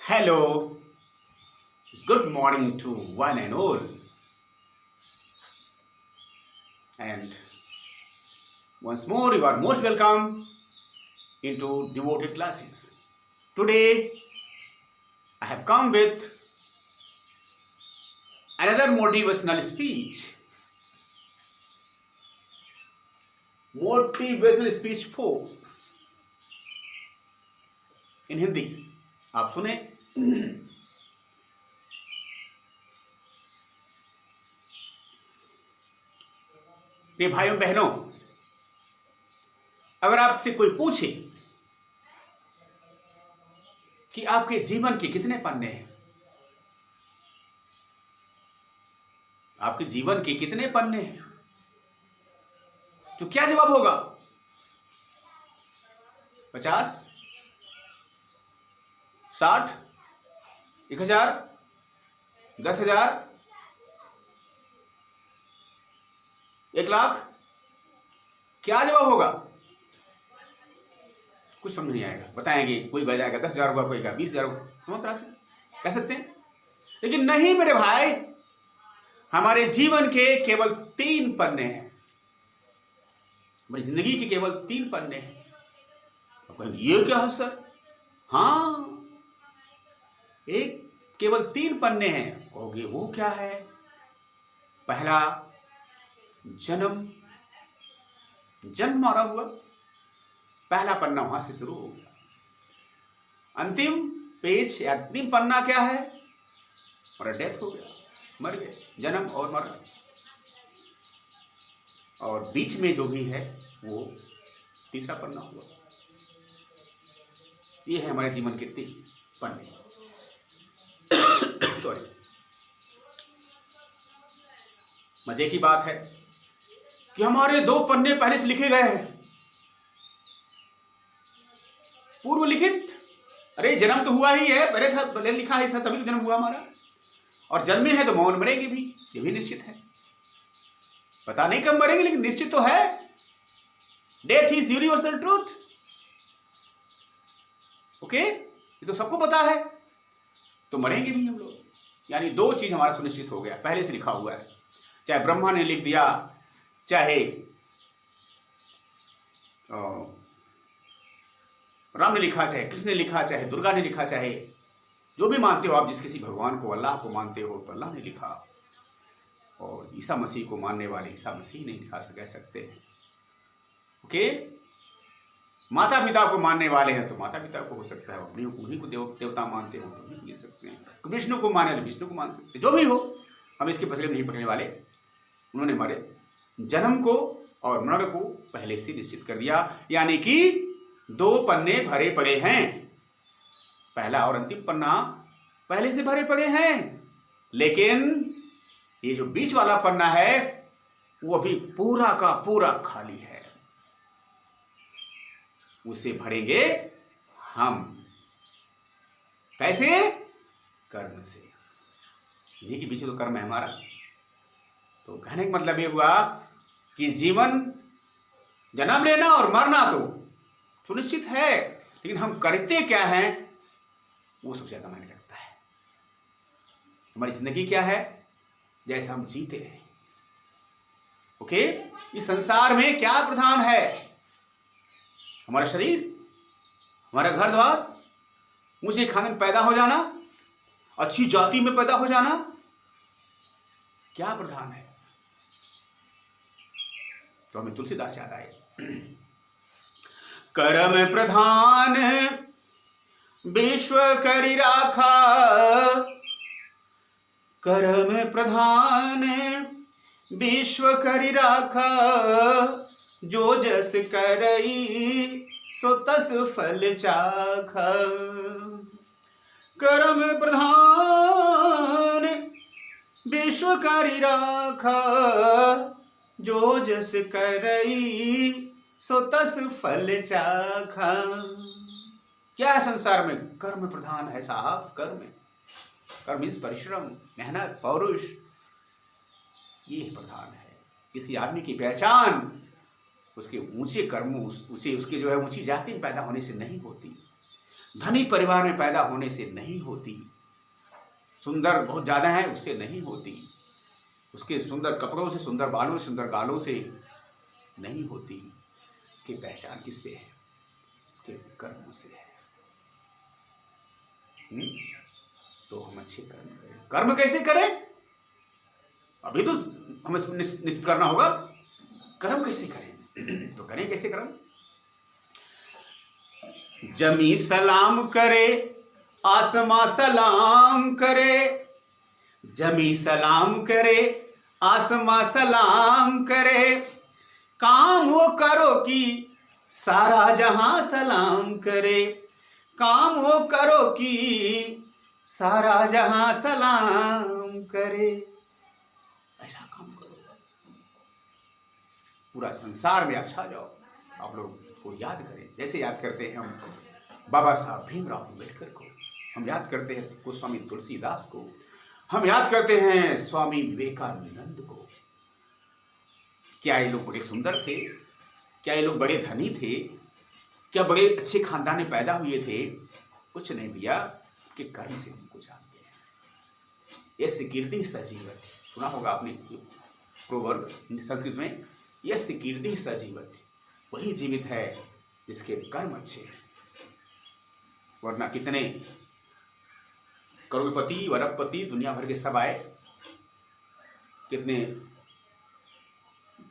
Hello, good morning to one and all. And once more, you are most welcome into devoted classes. Today, I have come with another motivational speech. Motivational speech 4 इन हिंदी आप सुने। प्रिय भाइयों बहनों, अगर आपसे कोई पूछे कि आपके जीवन के कितने पन्ने हैं, आपके जीवन के कितने पन्ने हैं, तो क्या जवाब होगा? 50, 60, 1000, 10,000, 1,00,000? क्या जवाब होगा? कुछ समझ नहीं आएगा। बताएंगे, कोई बजाएगा 10,000 होगा, कोई का 20,000 होगा, हम तरह से कह सकते हैं। लेकिन नहीं मेरे भाई, हमारे जीवन के केवल 3 पन्ने हैं। हमारी जिंदगी के केवल 3 पन्ने हैं। तो कहेंगे ये क्या है सर? हाँ, एक केवल 3 पन्ने हैं। कहोगे वो क्या है? पहला, जन्म हमारा हुआ, पहला पन्ना वहां से शुरू हो गया। अंतिम पेज या अंतिम पन्ना क्या है? हमारा डेथ हो गया, मर गए, जन्म और मरण। और बीच में जो भी है वो तीसरा पन्ना हुआ। ये है हमारे जीवन के 3 पन्ने। सॉरी, मजे की बात है कि हमारे 2 पन्ने पहले से लिखे गए हैं, पूर्व लिखित। अरे जन्म तो हुआ ही है, पहले लिखा ही था, तभी तो जन्म हुआ हमारा। और जन्मे है तो मौन मरेंगे भी, ये भी निश्चित है। पता नहीं कब मरेंगे, लेकिन निश्चित तो है। Death is universal truth. Okay, ये तो सबको पता है। तो मरेंगे भी हम लोग। यानी 2 चीज हमारा सुनिश्चित हो गया, पहले से लिखा हुआ है। चाहे ब्रह्मा ने लिख दिया, चाहे राम ने लिखा, चाहे कृष्ण ने लिखा, चाहे दुर्गा ने लिखा, चाहे जो भी मानते हो आप, जिस किसी भगवान को, अल्लाह को मानते हो तो अल्लाह ने लिखा। और ईसा मसीह को मानने वाले ईसा मसीह नहीं लिखा कह सकते हैं। ओके, माता पिता को मानने वाले हैं तो माता पिता को हो सकता है, अपनी उन्हीं को देवता मानते हो तो उन्हीं को ले सकते हैं। विष्णु को माने तो विष्णु को मान सकते हैं। जो भी हो, हम इसके बदले नहीं पकड़ने वाले। उन्होंने हमारे जन्म को और मरण को पहले से निश्चित कर दिया। यानी कि 2 पन्ने भरे पड़े हैं। पहला और अंतिम पन्ना पहले से भरे पड़े हैं, लेकिन ये जो बीच वाला पन्ना है वो अभी पूरा का पूरा खाली है। उसे भरेंगे हम। कैसे? कर्म से। इन्हीं के पीछे तो कर्म है हमारा। तो कहने का मतलब ये हुआ कि जीवन, जन्म लेना और मरना तो सुनिश्चित है, लेकिन हम करते क्या हैं वो सबसे ज्यादा मायने रखता है। हमारी जिंदगी क्या है, जैसा हम जीते हैं। ओके, इस संसार में क्या प्रधान है? हमारा शरीर, हमारा घर द्वार, ऊंचे खाने में पैदा हो जाना, अच्छी जाति में पैदा हो जाना, क्या प्रधान है? तो हमें तुलसीदास याद आए। कर्म प्रधान विश्व करि राखा, कर्म प्रधान विश्व करि राखा, जो जस करई सो तस फल चाखा। कर्म प्रधान विश्व करि राखा, जो जस करई सो तस फल चाखा। क्या है संसार में? कर्म प्रधान है साहब। कर्म मीन्स परिश्रम, मेहनत, पौरुष, ये प्रधान है। किसी आदमी की पहचान उसके ऊंचे कर्मों, उसके जो है ऊंची जाति में पैदा होने से नहीं होती। धनी परिवार में पैदा होने से नहीं होती, सुंदर बहुत ज़्यादा है उससे नहीं होती, उसके सुंदर कपड़ों से, सुंदर बालों से, सुंदर गालों से नहीं होती। उसकी पहचान किससे है? उसके कर्मों से है। तो हम अच्छे कर्म करें। कर्म कैसे करें? अभी तो हमें निश्चित करना होगा कर्म कैसे करें। तो करें कैसे कर्म? जमी सलाम करे, आसमां सलाम करे, जमी सलाम करे, आसमां सलाम करे, काम वो करो कि सारा जहां सलाम करे, काम वो करो कि सारा जहां सलाम करे। ऐसा काम करो, पूरा संसार में आप छा जाओ। आप लोग को याद करें, जैसे याद करते हैं हम बाबा साहब भीमराव अम्बेडकर को, हम याद करते हैं गोस्वामी तुलसीदास को, हम याद करते हैं स्वामी विवेकानंद को। क्या ये लोग बड़े सुंदर थे? क्या ये लोग बड़े धनी थे? क्या बड़े अच्छे खानदान में पैदा हुए थे? कुछ नहीं भैया, कि कर्म से उनको जानते हैं। यस्य कीर्ति सजीवत, सुना होगा आपने प्रोवर्ब संस्कृत में, यस्य कीर्ति सजीवत, वही जीवित है जिसके कर्म अच्छे हैं। वरना कितने करोड़पति अरबपति दुनिया भर के सब आए, कितने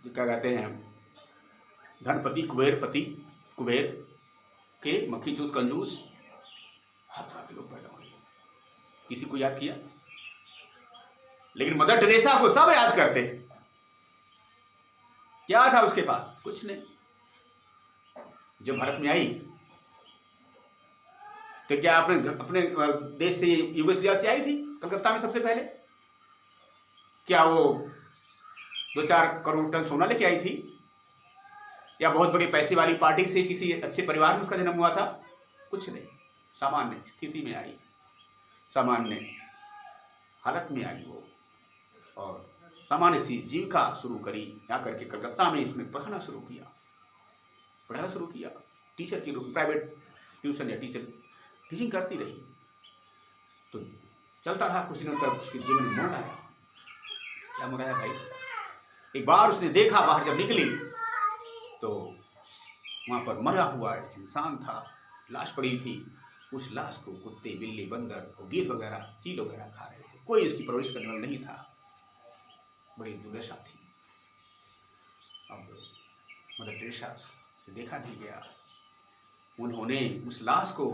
क्या कहते हैं धनपति कुबेर के मक्खी चूस कंजूस, हर तरह के लोग पैदा हुए, किसी को याद किया? लेकिन मदर टेरेसा को सब याद करते हैं। क्या था उसके पास? कुछ नहीं। जब भारत में आई तो क्या अपने देश से, यूगोस्लाविया से आई थी कलकत्ता में सबसे पहले? क्या वो 2-4 करोड़ टन सोना लेके आई थी? या बहुत बड़ी पैसे वाली पार्टी से किसी अच्छे परिवार में उसका जन्म हुआ था? कुछ नहीं। सामान्य स्थिति में आई, सामान्य हालत में आई वो, और सामान्य सी जीविका शुरू करी। यहाँ करके कलकत्ता में उसने पढ़ाना शुरू किया, टीचर के रूप में, प्राइवेट ट्यूशन या टीचिंग करती रही। तो चलता रहा, कुछ दिनों तक उसके जीवन में मोड़ आया। क्या मोड़ आया भाई? एक बार उसने देखा, बाहर जब निकली तो वहाँ पर मरा हुआ एक इंसान था, लाश पड़ी थी। उस लाश को कुत्ते, बिल्ली, बंदर और गिद्ध वगैरह, चील वगैरह खा रहे थे। कोई उसकी परवरिश करने वाला नहीं था। बड़ी दुर्दशा थी। अब मदर टेरेसा से देखा नहीं गया। उन्होंने उस लाश को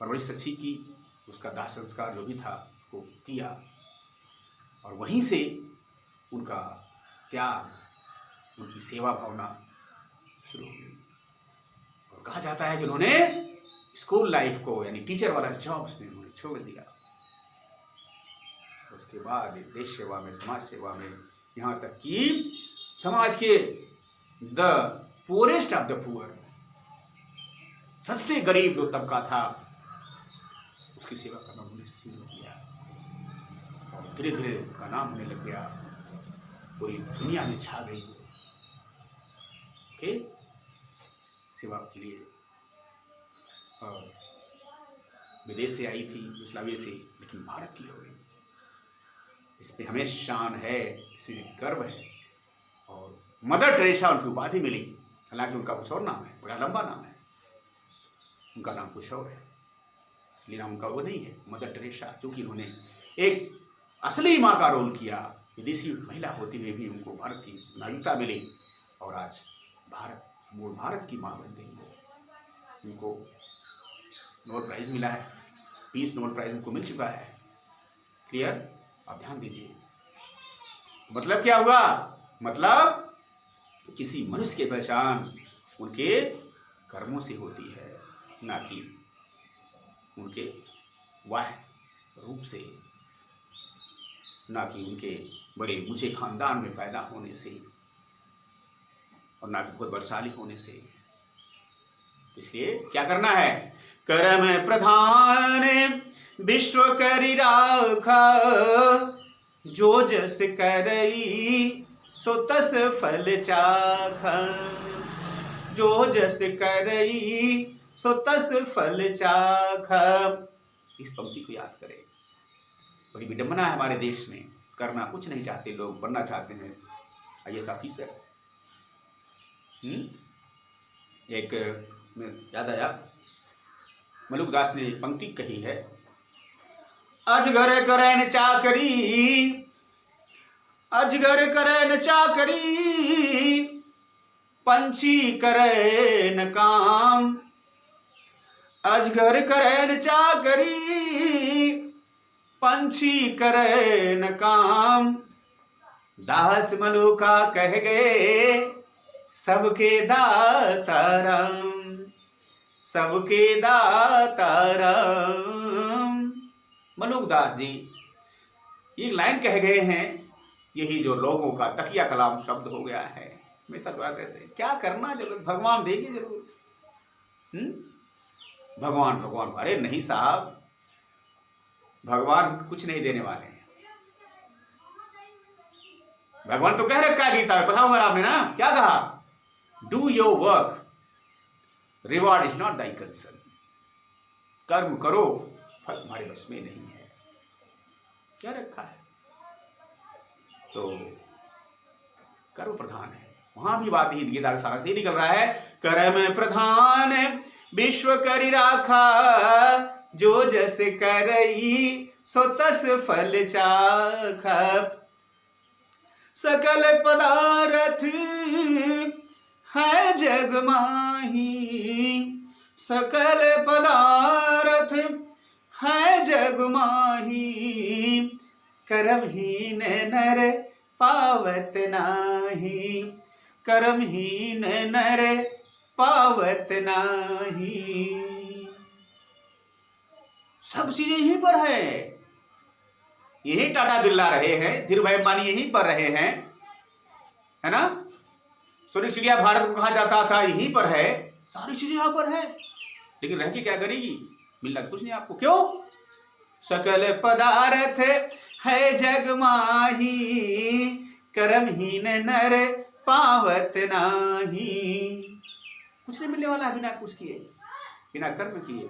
परवरिश अच्छी की, उसका दाह संस्कार जो भी था वो किया, और वहीं से उनका त्याग, उनकी सेवा भावना शुरू हो गई। और कहा जाता है कि उन्होंने स्कूल लाइफ को, यानी टीचर वाला जॉब उन्होंने छोड़ दिया। उसके बाद देश सेवा में, समाज सेवा में, यहाँ तक कि समाज के the poorest of the poor, सबसे गरीब जो तबका था, उसकी सेवा करना उन्होंने शुरू किया। और धीरे धीरे उनका नाम होने लग गया, पूरी दुनिया में छा गई के सेवा के लिए। और विदेश से आई थी, यूगोस्लाविया से, लेकिन भारत की हो गई। इसमें हमें शान है, इसमें गर्व है। और मदर टेरेसा उनकी उपाधि मिली, हालांकि उनका कुछ और नाम है, बड़ा लंबा नाम है, उनका नाम कुछ और है, इसलिए नाम उनका वो नहीं है मदर टेरेसा, क्योंकि उन्होंने एक असली माँ का रोल किया। विदेशी महिला होते हुए भी उनको भारत की नागरिकता मिली, और आज मूल भारत की माँ बन गई वो। उनको नोबेल प्राइज़ मिला है, पीस नोबेल प्राइज़ उनको मिल चुका है। क्लियर? आप ध्यान दीजिए। मतलब क्या हुआ? मतलब किसी मनुष्य की पहचान उनके कर्मों से होती है, ना कि उनके वाह रूप से, ना कि उनके बड़े ऊंचे खानदान में पैदा होने से, और ना कि बहुत बलशाली होने से। इसलिए क्या करना है? कर्म प्रधान विश्व करि राखा, जो जस करई सो तस फल चाखा, जो जस करई सो तस फल चाख। इस पंक्ति को याद करें। बड़ी विडंबना है हमारे देश में, करना कुछ नहीं चाहते लोग, बनना चाहते हैं IAS ऑफिसर। एक याद आया, मलुकदास ने एक पंक्ति कही है, अजगर करैन चाकरी, अजगर करैन चाकरी, पंछी करैन काम। अजगर करैन चाकरी, पंछी करैन काम। दास मलुका कह गए, सबके दाता राम, सबके दाता राम। मलुकदास जी ये लाइन कह गए हैं, यही जो लोगों का तकिया कलाम शब्द हो गया है। हमेशा दुआ करते हैं, क्या करना जरूर, भगवान देंगे जरूर। भगवान भगवान, अरे नहीं साहब, भगवान कुछ नहीं देने वाले हैं। भगवान तो कह रखा है गीता में, पढ़ा होगा आपने ना, क्या कहा, do your work, reward is not thy concern. कर्म करो, फल तुम्हारे बस में नहीं है, क्या रखा है। तो कर्म प्रधान है, वहां भी बात ही गीता का सारा से निकल रहा है, कर्म प्रधान विश्व करि राखा, जो जस करई सो तस फल चाखा। सकल पदार्थ है जग माही, सकल पदार्थ है जग माही, कर्महीन नर पावत नाही, कर्महीन नर पावत नाही। सब चीजें यहीं पर है, यही टाटा बिरला रहे हैं, धीरू भाई अंबानी यहीं पर रहे हैं, है ना। सोनी चिड़िया भारत को कहा जाता था, यहीं पर है, सारी चीजें यहां पर है, लेकिन रह के क्या करेगी, मिलना कुछ नहीं आपको। क्यों, सकल पदार्थ है जग माही, कर्महीन नर पावत नाही। कुछ नहीं मिलने वाला बिना कुछ किए, बिना कर्म किए,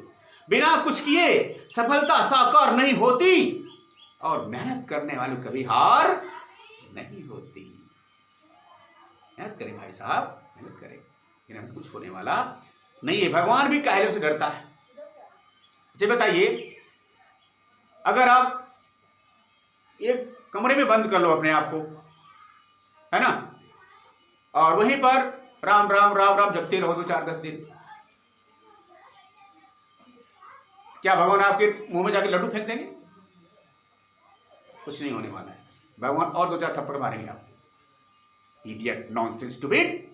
बिना कुछ किए सफलता साकार नहीं होती, और मेहनत करने वालों कभी हार नहीं होती। मेहनत करें भाई साहब, मेहनत करें, बिना कुछ होने वाला नहीं है। भगवान भी कायरों से डरता है। अच्छा बताइए, अगर आप एक कमरे में बंद कर लो अपने आप को, है ना, और वहीं पर राम राम राम राम जपते रहो 2-4-10 दिन, क्या भगवान आपके मुंह में जाके लड्डू फेंक देंगे? कुछ नहीं होने वाला है। भगवान और 2-4 थप्पड़ मारेंगे आपको। Idiot, nonsense, stupid.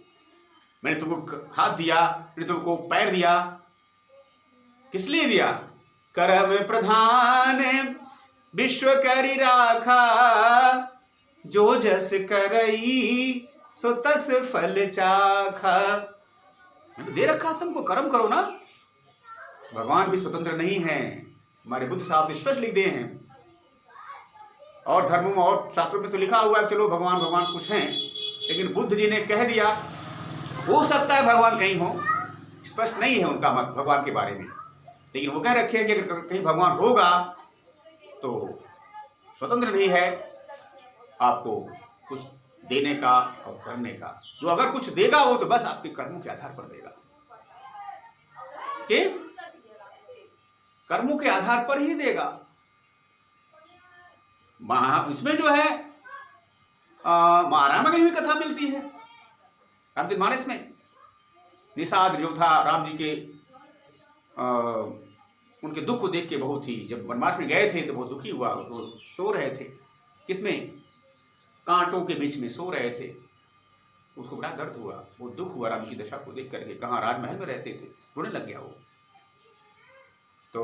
मैंने तुमको हाथ दिया, मैंने तुमको पैर दिया, किस लिए दिया? कर्म प्रधान विश्व करि राखा, जो जस करई सो तस फल चाखा। मैंने दे रखा तुमको, कर्म करो ना। भगवान भी स्वतंत्र नहीं है, हमारे बुद्ध साहब ने स्पष्ट लिख दिए हैं, और धर्मों में और शास्त्रों में तो लिखा हुआ है चलो भगवान भगवान कुछ हैं, लेकिन बुद्ध जी ने कह दिया, हो सकता है भगवान कहीं हो, स्पष्ट नहीं है उनका मत भगवान के बारे में, लेकिन वो कह रखे हैं कि अगर कहीं भगवान होगा तो स्वतंत्र नहीं है आपको कुछ देने का और करने का। जो अगर कुछ देगा वो तो बस आपके कर्मों के आधार पर देगा, कि कर्मों के आधार पर ही देगा। इसमें जो है रामायण में कथा मिलती है, रामचरितमानस में। निषाद जो था राम जी के उनके दुख को देख के बहुत ही, जब वनवास में गए थे तो बहुत दुखी हुआ, वो सो रहे थे, किसमें, कांटों के बीच में सो रहे थे, उसको बड़ा दर्द हुआ, वो दुख हुआ राम की दशा को देख करके। कहाँ राजमहल में रहते थे, रोने लग गया वो। तो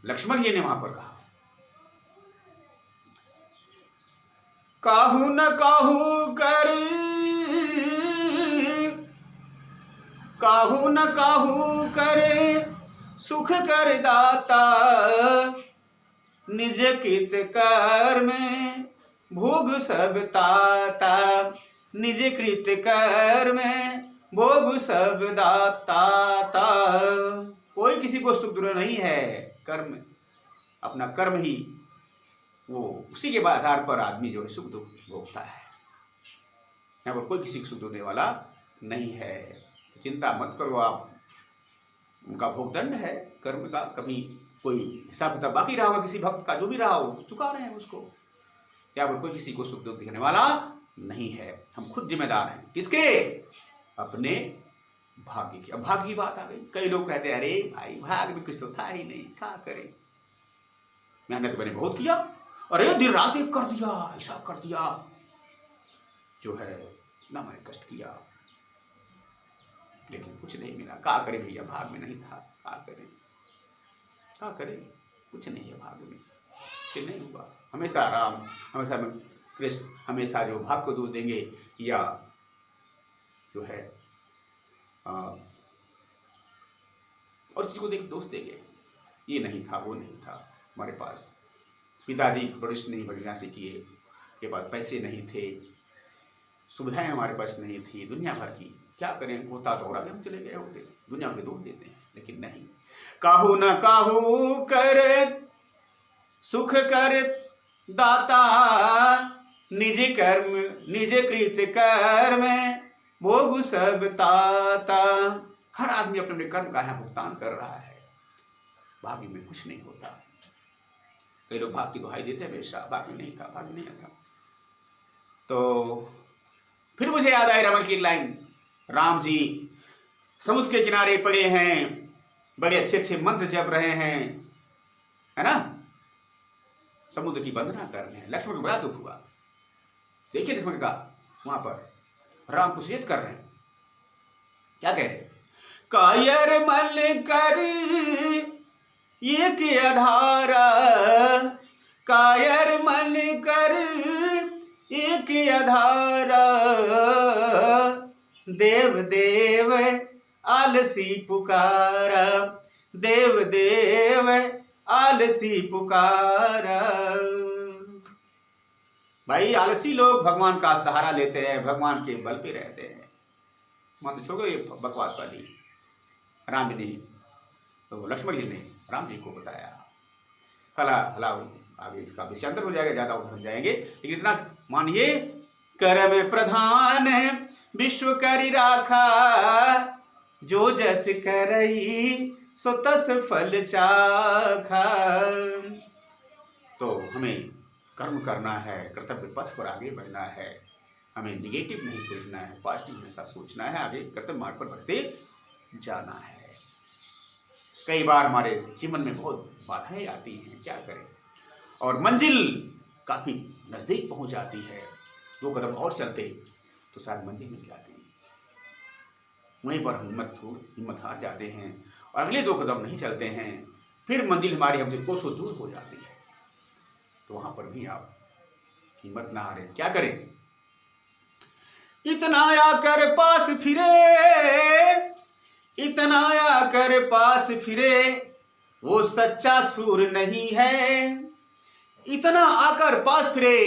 लक्ष्मण जी ने वहां पर कहा, काहू न काहू करी, काहू न काहू करे सुख कर दाता, निज कित कर्म भोग सब ताता, निज कृत कर्म भोग सब दाता। कोई किसी को सुख दुख नहीं है। कर्म, अपना कर्म ही वो, उसी के आधार पर आदमी जो है सुख दुख भोगता है। यहाँ पर कोई किसी को सुख देने वाला नहीं है, तो चिंता मत करो आप। उनका भोगदंड है कर्म का, कभी कोई हिसाब किताब बाकी रहा होगा किसी भक्त का, जो भी रहा हो चुका रहे हैं उसको। यहाँ पर कोई किसी को सुख दुख देने वाला नहीं है, हम खुद जिम्मेदार हैं। किसके? अपने भाग्य की। अब भाग्य की बात आ गई। कई लोग कहते हैं अरे भाई भाग्य में कुछ तो था ही नहीं, क्या करें, मेहनत मैंने बहुत किया, अरे दिन रात एक कर दिया, ऐसा कर दिया, जो है इतना मैंने कष्ट किया लेकिन कुछ नहीं मिला। क्या करें भैया, भाग में नहीं था, क्या करें, क्या करें, कुछ नहीं है भाग में, फिर नहीं हुआ। हमेशा राम, हमेशा कृष्ण, हमेशा जो भाग को दोष देंगे या जो है और चीज को देख दोष देंगे, ये नहीं था, वो नहीं था, हमारे पास पिताजी परवरिश नहीं बढ़िया से किए, के पास पैसे नहीं थे, सुविधाएं हमारे पास नहीं थी, दुनिया भर की, क्या करें, होता तो और आगे हम चले गए होते। दुनिया के दोष देते हैं, लेकिन नहीं। काहू न काहू कर सुख कर दाता, निज कर्म निज कृत कर्म भोग सब ताता। हर आदमी अपने अपने कर्म का यहाँ भुगतान कर रहा है, भाग्य में कुछ नहीं होता। कई लोग भाग्य की दुहाई देते हैं, हमेशा भाग्य नहीं था, भाग्य नहीं था। तो फिर मुझे याद आई रमन की लाइन, राम जी समुद्र के किनारे पड़े हैं, बड़े अच्छे अच्छे मंत्र जप रहे हैं, है ना, समुद्र की वंदना कर रहे हैं। लक्ष्मण को बड़ा दुख हुआ। देखिए लक्ष्मण का वहां पर राम को सेहत कर रहे हैं, क्या कह रहे हैं, कायर मल कर एक अधारा, कायर मन कर एक अधारा, देव देव आलसी पुकारा, देव देव आलसी पुकारा। भाई आलसी लोग भगवान का सहारा लेते हैं, भगवान के बल पे रहते हैं। मत छोड़ो ये बकवास वाली। राम जी ने तो लक्ष्मण जी ने राम जी को बताया। कला हला आगे इसका विषयांतर हो जाएगा, ज्यादा उधर जाएंगे, लेकिन इतना मानिए, कर्म प्रधान विश्व करि राखा, जो जस करई सो तस फल चाखा। तो हमें कर्म करना है, कर्तव्य पथ पर आगे बढ़ना है, हमें निगेटिव नहीं सोचना है, पॉजिटिव हमेशा सोचना है, आगे कर्तव्य मार्ग पर बढ़ते जाना है। कई बार हमारे जीवन में बहुत बाधाएं आती हैं, क्या करें, और मंजिल काफी नजदीक पहुंच जाती है, 2 कदम और चलते तो शायद मंजिल मिल जाती है, वहीं पर हिम्मत हार जाते हैं और अगले 2 कदम नहीं चलते हैं, फिर मंजिल हमारी हमसे कोसों दूर हो जाती है। तो वहां पर भी आप हिम्मत ना हारें, क्या करें, इतना आकर पास फिरे, इतना आकर पास फिरे, वो सच्चा सूर नहीं है, इतना आकर पास फिरे,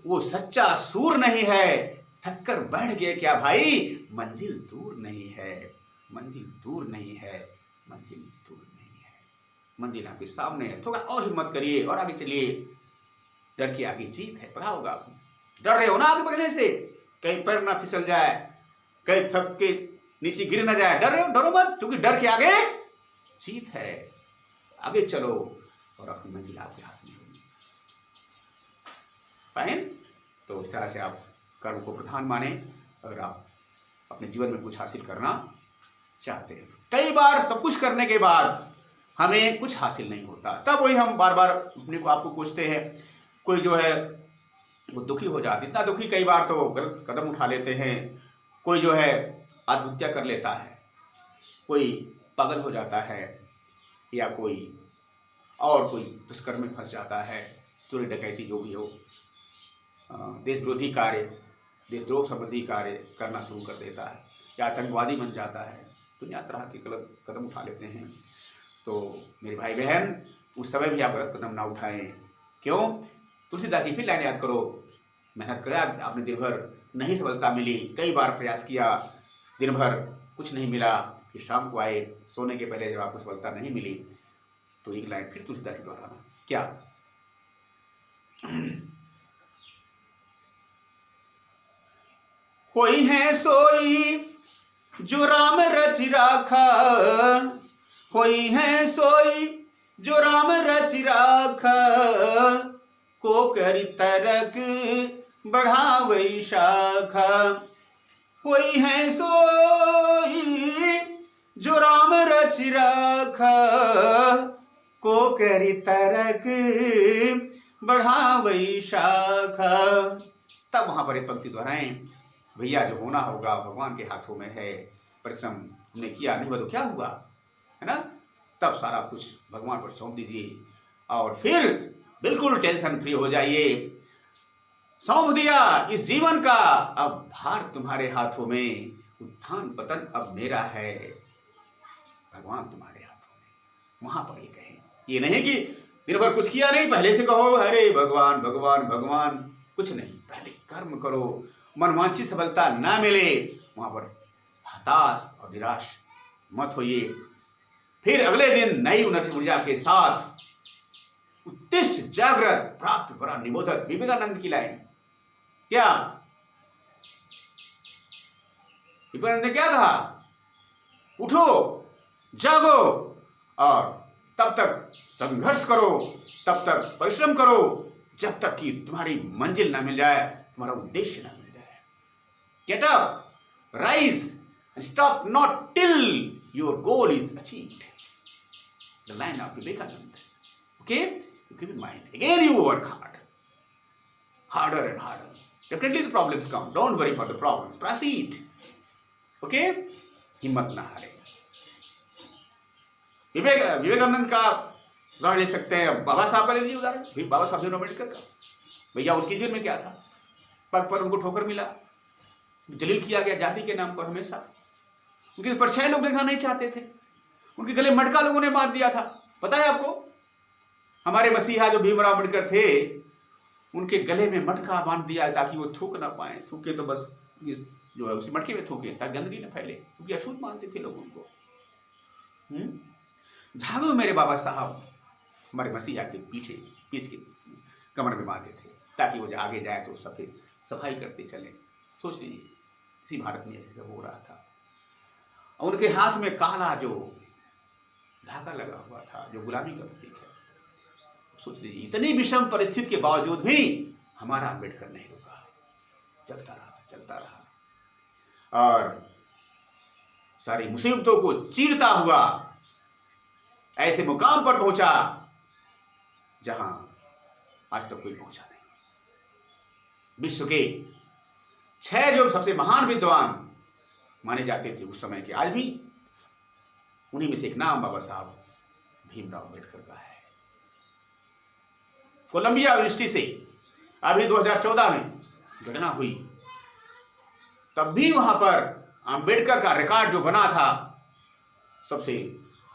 वो सच्चा सूर नहीं है, थककर बैठ गए क्या भाई, मंजिल दूर नहीं है, मंजिल दूर नहीं है, मंजिल दूर नहीं है, मंजिल आपके सामने है। थोड़ा और हिम्मत करिए और आगे चलिए, डर के आगे जीत है, पता होगा। डर रहे हो ना आगे बढ़ने से, कहीं पैर ना फिसल जाए, कहीं थक के नीचे गिर ना जाए, डर रहे हो, डरो मत, क्योंकि डर के आगे जीत है। आगे चलो और अपनी मंजिल आपके हाथ में होगी। फाइन। तो इस तरह से आप कर्म को प्रधान माने अगर आप अपने जीवन में कुछ हासिल करना चाहते हैं। कई बार सब कुछ करने के बाद हमें कुछ हासिल नहीं होता, तब वही हम बार बार अपने को आपको कोसते हैं। कोई जो है वो दुखी हो जाता है, इतना दुखी कई बार तो गलत कदम उठा लेते हैं, कोई जो है आत्महत्या कर लेता है, कोई पागल हो जाता है, या कोई दुष्कर्म में फंस जाता है, चोरी डकैती जो भी हो, देश विरोधी कार्य, देशद्रोह संबंधी कार्य करना शुरू कर देता है, या आतंकवादी बन जाता है, दुनिया तरह के गलत कदम उठा लेते हैं। तो मेरे भाई बहन, उस समय भी आप गलत कदम ना उठाएं। क्यों? तुलसीदास की फिर लाइन याद करो, मेहनत करा आपने दिन भर, नहीं सफलता मिली, कई बार प्रयास किया दिन भर, कुछ नहीं मिला, फिर शाम को आए, सोने के पहले जब आपको सफलता नहीं मिली तो एक लाइन फिर तुलसीदास जी दोहराना, क्या? कोई है सोई जो राम रच राखा, कोई है सोई जो राम रच राखा, को करी तरक बढ़ावई शाखा। कोई है सोई जो राम रच राखा, को करी तरक बढ़ावई शाखा। तब वहां पर एक पंक्ति दोहराएं, भैया जो होना होगा भगवान के हाथों में है, परिश्रम हमने किया नहीं हुआ तो क्या हुआ, है ना? तब सारा कुछ भगवान पर सौंप दीजिए और फिर बिल्कुल टेंशन फ्री हो जाइए। सौंप दिया इस जीवन का, अब भार तुम्हारे हाथों में, उत्थान पतन अब मेरा है, भगवान तुम्हारे हाथों में। वहां पर ये कहें, ये नहीं कि दिन भर कुछ किया नहीं, पहले से कहो अरे भगवान भगवान भगवान, कुछ नहीं, पहले कर्म करो, मनवांछित सफलता ना मिले वहां पर हताश और निराश मत होइए। फिर अगले दिन नई ऊर्जा के साथ उत्तिष्ठ जागृत प्राप्त परा निबोधत, विवेकानंद की लाइन। क्या विवेकानंद ने क्या कहा? उठो, जागो और तब तक संघर्ष करो, तब तक परिश्रम करो जब तक कि तुम्हारी मंजिल ना मिल जाए, तुम्हारा उद्देश्य ना मिल जाए। Get up, rise and stop not till your goal is achieved. The line of Vivekananda. Okay, you keep in mind. Again you work hard, harder and harder. Definitely the problems come. Don't worry about the problems. Proceed. Okay? हिम्मत ना हारे। विवेकानंद का उदाहरण ले सकते हैं, बाबा साहब का ले लीजिए उदाहरण, बाबा साहब अम्बेडकर का। भैया उनके जीवन में क्या था? पग पर उनको ठोकर मिला, जलील किया गया जाति के नाम पर हमेशा, उनकी परछाई लोग देखना नहीं चाहते थे, उनके गले मटका लोगों ने बांध दिया था। पता है आपको? हमारे मसीहा जो भीमराव अम्बेडकर थे, उनके गले में मटका बांध दिया ताकि वो थूक ना पाए, थूके तो बस जो है उसी मटके में थूके ताकि गंदगी न फैले, क्योंकि अशुद्ध मानते थे लोग उनको। झाड़ू मेरे बाबा साहब हमारे मसीहा के पीछे पीछ के कमर में बांधे थे ताकि वो आगे जाए तो सफाई करते चले। सोच लीजिए इसी भारत में ऐसे हो रहा था। और उनके हाथ में काला जो धागा लगा हुआ था जो गुलामी का प्रतीक है। सोच लीजिए इतनी विषम परिस्थिति के बावजूद भी हमारा अम्बेडकर नहीं रुका, चलता रहा और सारी मुसीबतों को चीरता हुआ ऐसे मुकाम पर पहुंचा जहां आज तक कोई पहुंचा नहीं। विश्व के 6 जो सबसे महान विद्वान माने जाते थे उस समय के, आज भी उन्हीं में से एक नाम बाबा साहब भीमराव अम्बेडकर का है। कोलंबिया यूनिवर्सिटी से अभी 2014 में घटना हुई, तब भी वहां पर अम्बेडकर का रिकॉर्ड जो बना था, सबसे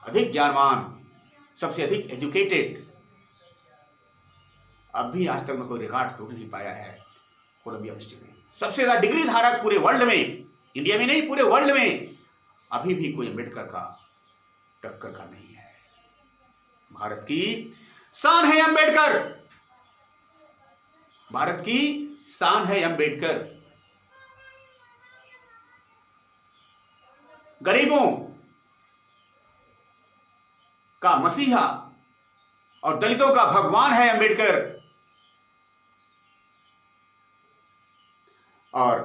अधिक ज्ञानवान, सबसे अधिक एजुकेटेड, अब भी आज तक में कोई रिकॉर्ड तोड़ नहीं पाया है। कोलंबिया यूनिवर्सिटी में सबसे ज्यादा डिग्री धारक पूरे वर्ल्ड में, इंडिया में नहीं पूरे वर्ल्ड में अभी भी कोई अम्बेडकर का टक्कर का नहीं है। भारत की शान है अम्बेडकर, भारत की शान है अम्बेडकर। गरीबों का मसीहा और दलितों का भगवान है अम्बेडकर। और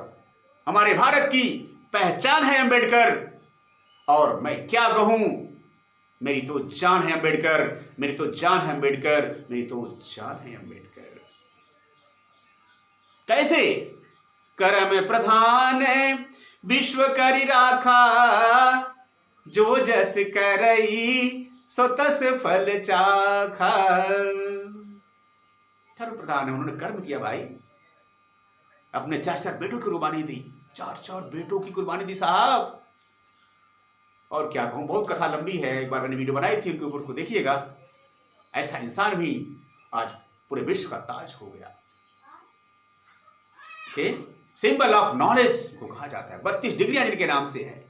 हमारे भारत की पहचान है अम्बेडकर। और मैं क्या कहूं, मेरी तो जान है अम्बेडकर, मेरी तो जान है अम्बेडकर, मेरी तो जान है अम्बेडकर। कैसे? करम प्रधान विश्व करी राखा, जो जस करई सो तस फल चाखा। धर्म प्रधान है, उन्होंने कर्म किया भाई, अपने 4 बेटों की कुर्बानी दी, 4 बेटों की कुर्बानी दी साहब। और क्या कहूं, बहुत कथा लंबी है, एक बार मैंने वीडियो बनाई थी उनके ऊपर, उसको देखिएगा। ऐसा इंसान भी आज पूरे विश्व का ताज हो गया। ओके, सिंबल ऑफ नॉलेज को कहा जाता है। 32 डिग्रियां जिनके नाम से है।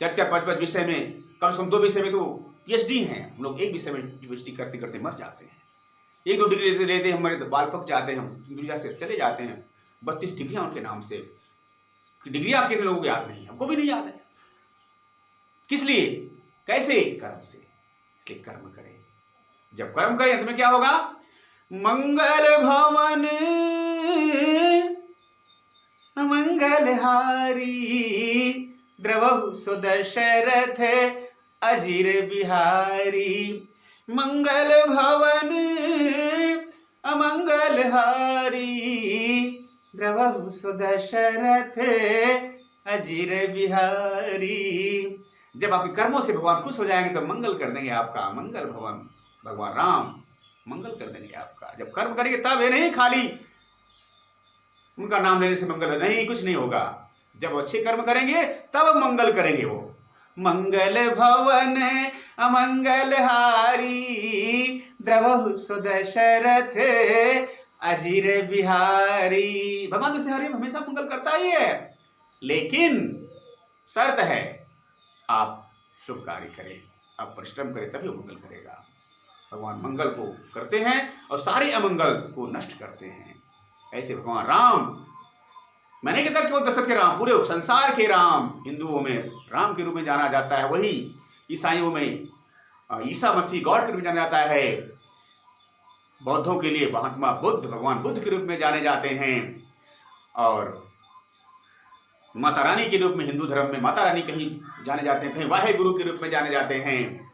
4-4, 5-5 विषय में, कम से कम 2 विषय में तो PhD हैं हम लोग। एक विषय में PhD करते करते मर जाते हैं। 1-2 डिग्री लेते लेते हमारे बाल पक जाते हैं, हम दुनिया से चले जाते हैं। 32 डिग्रियाँ उनके नाम से। डिग्रियाँ कितने लोगों को याद नहीं, हमको भी नहीं याद है। किस लिए? कैसे? कर्म से। इसलिए कर्म करें। जब कर्म करें तो में क्या होगा? मंगल भवन मंगलहारी द्रवहु सुदशरथ अजीर बिहारी। मंगल भवन अमंगलहारी द्रवहु सुदशरथ अजीर बिहारी। जब आपके कर्मों से भगवान खुश हो जाएंगे तो मंगल कर देंगे आपका। मंगल भवन भगवान राम मंगल कर देंगे आपका। जब कर्म करेंगे तब ये नहीं खाली उनका नाम लेने से मंगल नहीं, कुछ नहीं होगा। जब अच्छे कर्म करेंगे तब मंगल करेंगे वो। मंगल भवन अमंगलहारी द्रवहु सुदशरथ अजीर बिहारी। भगवान तो हरे हमेशा मंगल करता ही है, लेकिन शर्त है आप शुभ कार्य करें, आप परिश्रम करें, तभी वो मंगल करेगा। भगवान मंगल को करते हैं और सारे अमंगल को नष्ट करते हैं। ऐसे भगवान राम, मैंने कहता केवल दशरथ के राम, पूरे संसार के राम। हिंदुओं में राम के रूप में जाना जाता है, वही ईसाइयों में ईसा मसीह गॉड के रूप में जाना जाता है। बौद्धों के लिए महात्मा बुद्ध भगवान बुद्ध के रूप में जाने जाते हैं। और माता रानी के रूप में हिंदू धर्म में माता रानी कहीं जाने जाते हैं, कहीं वाहे गुरु के रूप में जाने जाते हैं।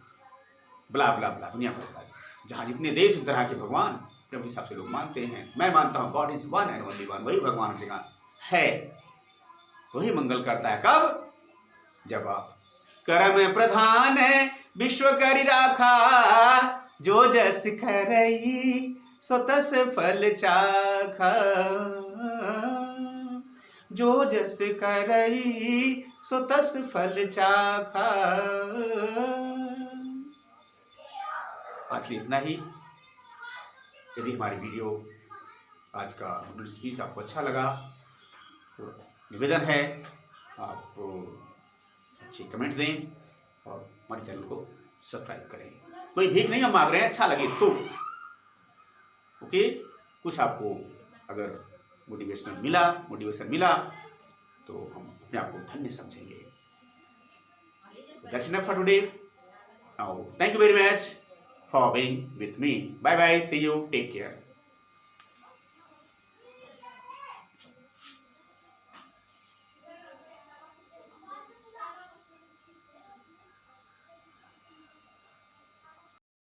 ब्ला ब्ला ब्ला दुनिया भर का जहाँ जितने देश उस तरह के भगवान अपने हिसाब से लोग मानते हैं। मैं मानता हूँ God is one and only one, वही भगवान जगह है, वही मंगल करता है। कब? जब आप कर्म प्रधान विश्व करि राखा, जो जस करई सो तस फल चाखा। जो जस करई सो तस फल चाखा। आज के लिए इतना ही। यदि हमारी वीडियो आज का स्पीच आपको अच्छा लगा तो निवेदन है आप अच्छे कमेंट्स दें और हमारे चैनल को सब्सक्राइब करें। कोई भीख नहीं हम मांग रहे हैं, अच्छा लगे तो। ओके, कुछ आपको अगर मोटिवेशन मिला तो हम अपने आप को धन्य समझेंगे। That's enough for today. Now, thank you very much for being with me. Bye bye. See you. Take care.